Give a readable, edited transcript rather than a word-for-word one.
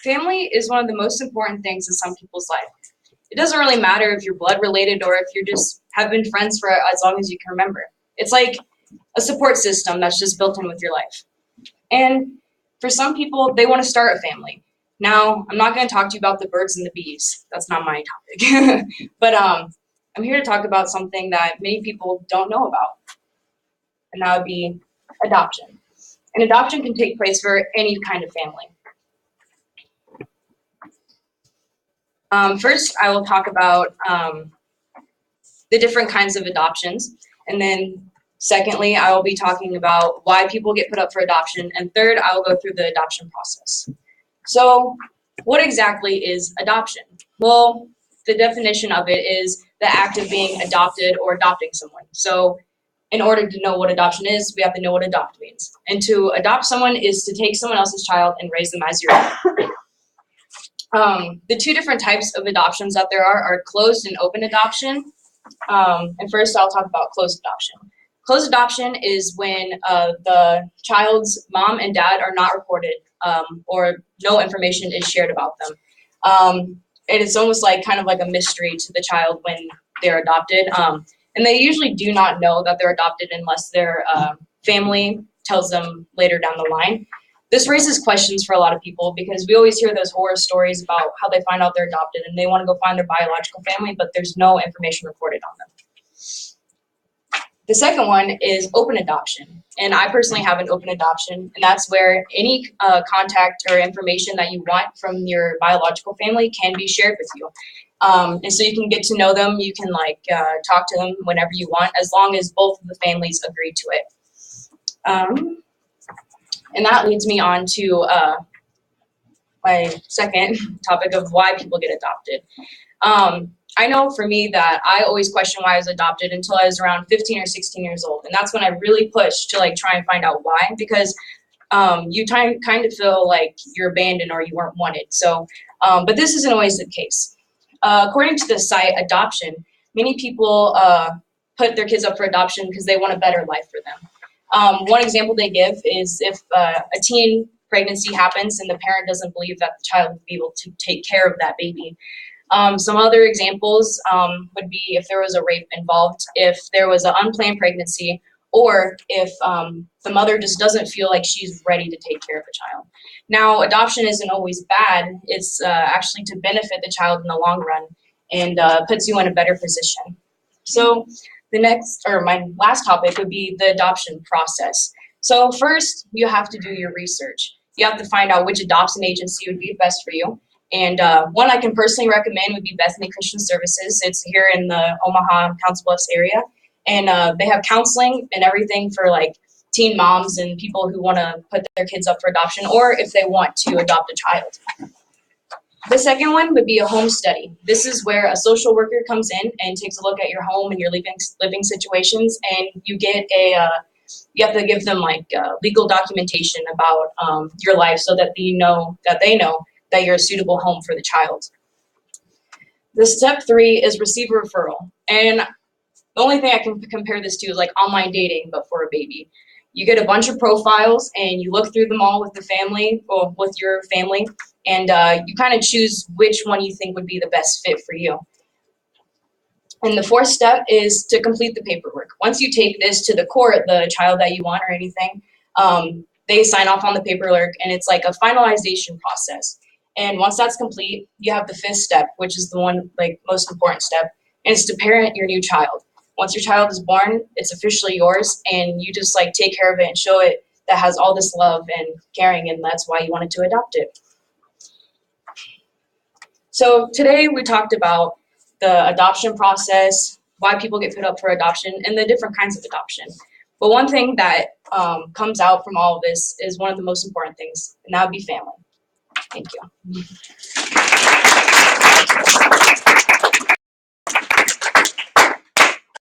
Family is one of the most important things in some people's life. It doesn't really matter if you're blood related or if you just have been friends for as long as you can remember. It's like a support system that's just built in with your life. And for some people, they want to start a family. Now, I'm not going to talk to you about the birds and the bees. That's not my topic. But I'm here to talk about something that many people don't know about, and that would be adoption. And adoption can take place for any kind of family. First, I will talk about the different kinds of adoptions, and then secondly, I will be talking about why people get put up for adoption, and third, I will go through the adoption process. So, what exactly is adoption? Well, the definition of it is the act of being adopted or adopting someone. So, in order to know what adoption is, we have to know what adopt means. And to adopt someone is to take someone else's child and raise them as your own. The two different types of adoptions that there are closed and open adoption. And first, I'll talk about closed adoption. Closed adoption is when the child's mom and dad are not reported or no information is shared about them. It is almost like kind of like a mystery to the child when they're adopted. And they usually do not know that they're adopted unless their family tells them later down the line. This raises questions for a lot of people because we always hear those horror stories about how they find out they're adopted and they want to go find their biological family, but there's no information reported on them. The second one is open adoption, and I personally have an open adoption, and that's where any contact or information that you want from your biological family can be shared with you. And so you can get to know them, you can talk to them whenever you want, as long as both of the families agree to it. And that leads me on to my second topic of why people get adopted. I know for me that I always questioned why I was adopted until I was around 15 or 16 years old. And that's when I really pushed to try and find out why, because you kind of feel like you're abandoned or you weren't wanted. So, but this isn't always the case. According to the site Adoption, many people put their kids up for adoption because they want a better life for them. One example they give is if a teen pregnancy happens and the parent doesn't believe that the child will be able to take care of that baby. Some other examples would be if there was a rape involved, if there was an unplanned pregnancy, or if the mother just doesn't feel like she's ready to take care of a child. Now, adoption isn't always bad. It's actually to benefit the child in the long run and puts you in a better position. So my last topic would be the adoption process. So first, you have to do your research. You have to find out which adoption agency would be best for you. And one I can personally recommend would be Bethany Christian Services. It's here in the Omaha, Council Bluffs area. And they have counseling and everything for teen moms and people who want to put their kids up for adoption or if they want to adopt a child. The second one would be a home study. This is where a social worker comes in and takes a look at your home and your living situations, and you have to give them legal documentation about your life so that they know that you're a suitable home for the child. The step 3 is receive a referral. And the only thing I can compare this to is online dating, but for a baby. You get a bunch of profiles and you look through them all with your family, and you kind of choose which one you think would be the best fit for you. And the fourth step is to complete the paperwork. Once you take this to the court, the child that you want or anything, they sign off on the paperwork, and it's like a finalization process. And once that's complete, you have the 5th step, which is the one most important step, and it's to parent your new child. Once your child is born, it's officially yours, and you just take care of it and show it that has all this love and caring, and that's why you wanted to adopt it. So today we talked about the adoption process, why people get put up for adoption, and the different kinds of adoption. But one thing that comes out from all of this is one of the most important things, and that would be family. Thank you.